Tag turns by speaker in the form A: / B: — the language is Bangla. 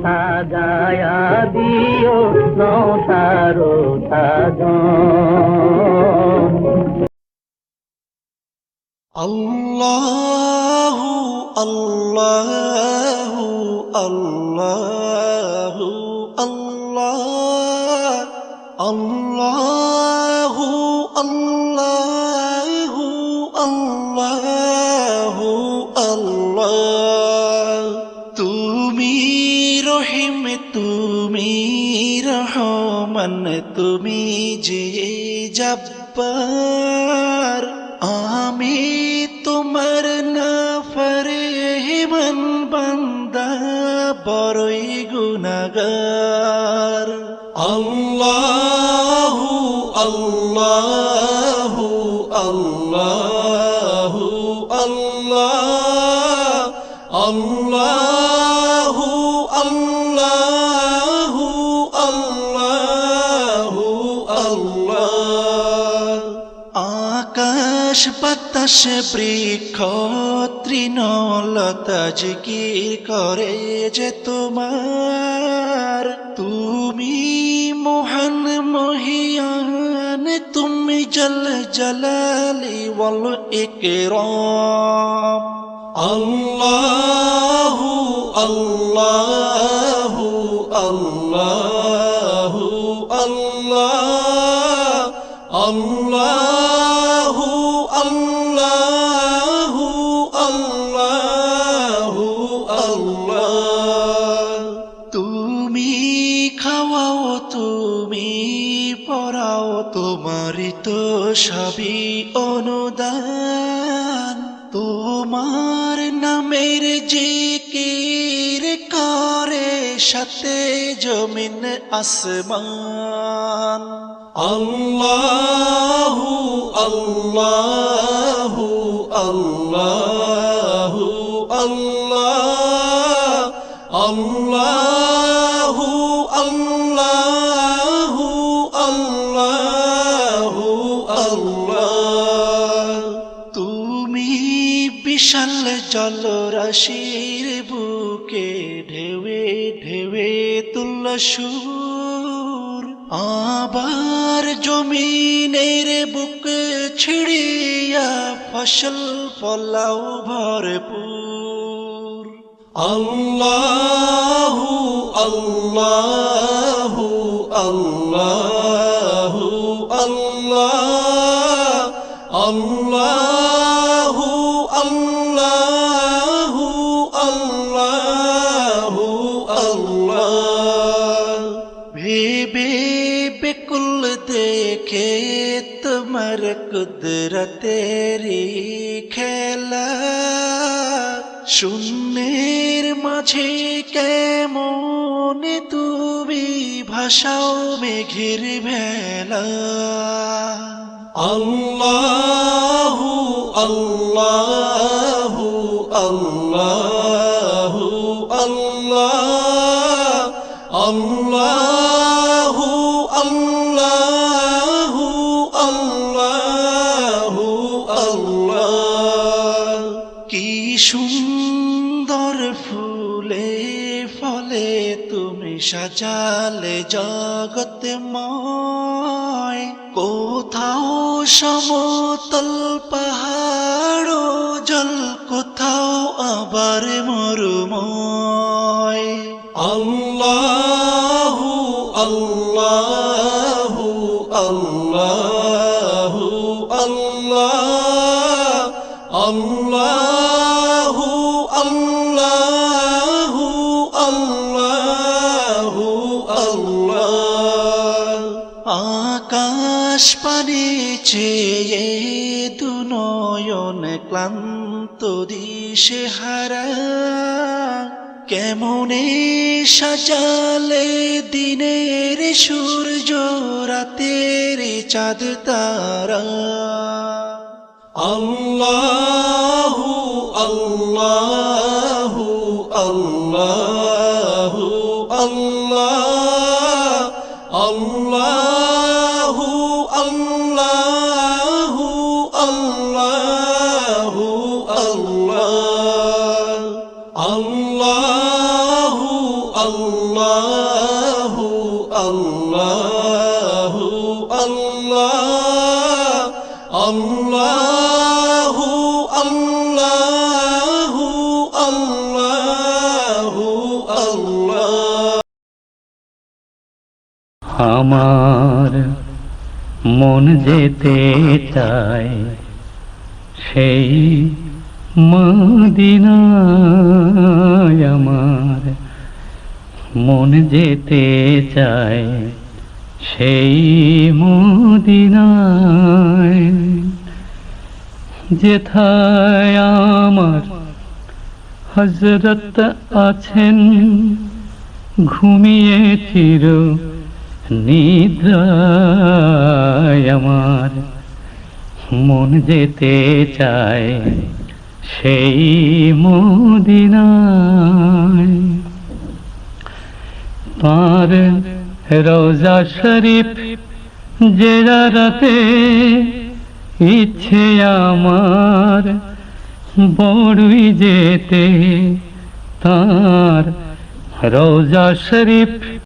A: সাজায়া দিও নৌসারো সাজন।
B: আল্লাহু আল্লাহু আল্লাহু আল্লাহ, আল্লাহু আল্লাহু আল্লাহু আল্লাহ। তুমি রহিম, তুমি রহমান, তুমি যে জব্বার, আমি তোমার নাফরমান বান্দা, বড়ই গুনাহগার। আল্লাহু আল্লাহু আল্লাহু আল্লাহ, আল্লাহু আল্লাহু আল্লাহু আল্লাহ। আকাশ বাতাস বৃক্ষ তৃণলতা জিকির করে যে তোমার, তুমি মহান মহিয়ান, তুমি জল জলালি ওয়াল ইকরাম। আল্লাহু আল্লাহু আল্লাহু আল্লাহ, আল্লাহু আল্লাহু আল্লাহু আল্লাহ। তুমি খাওয়াও, তুমি পড়াও, তোমারই তো সবই অনুদান। তোমার নামের জিকির করে সাথে জমিন আসমান। আল্লাহু আল্লাহু আল্লাহু আল্লাহ, আল্লাহু আল্লাহু আল্লাহু আল্লাহ। তুমি বিশাল জলরাশির বুকে ঢেউে ঢেউে তুল্য সুর, আবার জমিনের বুক ছিড়িয়া ফসল ফলাও ভরপুর। আল্লাহু আল্লাহু আল্লাহু আল্লাহ, আল্লাহু আল্লাহু আল্লাহু আল্লাহ। ভেবে বেকুল দেখে তোমার কুদরতেরি খেলা, শূন্যের মাঝে কেমন তুমি ভাসাও মেঘের ভেলা। আল্লাহু আল্লাহু আল্লাহু আল্লাহ, আল্লাহু আল্লাহু আল্লাহু আল্লাহ। কি সুন্দর ফুলে ফলে তুমি সাজালে জগৎময়, কোথাও সমতল পাহাড় জল, কোথাও আবার মরুময়। আল্লাহু আল্লাহু আল্লাহু আল্লাহ, আল্লাহু আল্লাহু আল্লাহু আল্লাহ। আকাশ পানে চেয়ে দুনয়ন ক্লান্ত দিশে হারা, কেমনে সাজালে দিনের সূর্য রাতের চাঁদ তারা। আল্লাহু আল্লাহু আল্লাহু আল্লাহ, আল্লাহু আল্লাহু আল্লাহু আল্লাহ, আল্লাহু আল্লাহু আল্লাহু আল্লাহ আল্লাহু আল্লাহু আল্লাহু আল্লাহ।
A: আমার মন যেতে চায় সেই মদিনায়, আমার মন যেতে চায় সেই মদিনায়, যেথায় আমার হযরত আছেন ঘুমিয়ে চির নিদ্রায়। আমার মন যেতে চায় সেই মদিনায়, তার রওজা শরীফ জিয়ারতে ইচ্ছে আমার বড়ই যেতে, তার রওজা শরীফ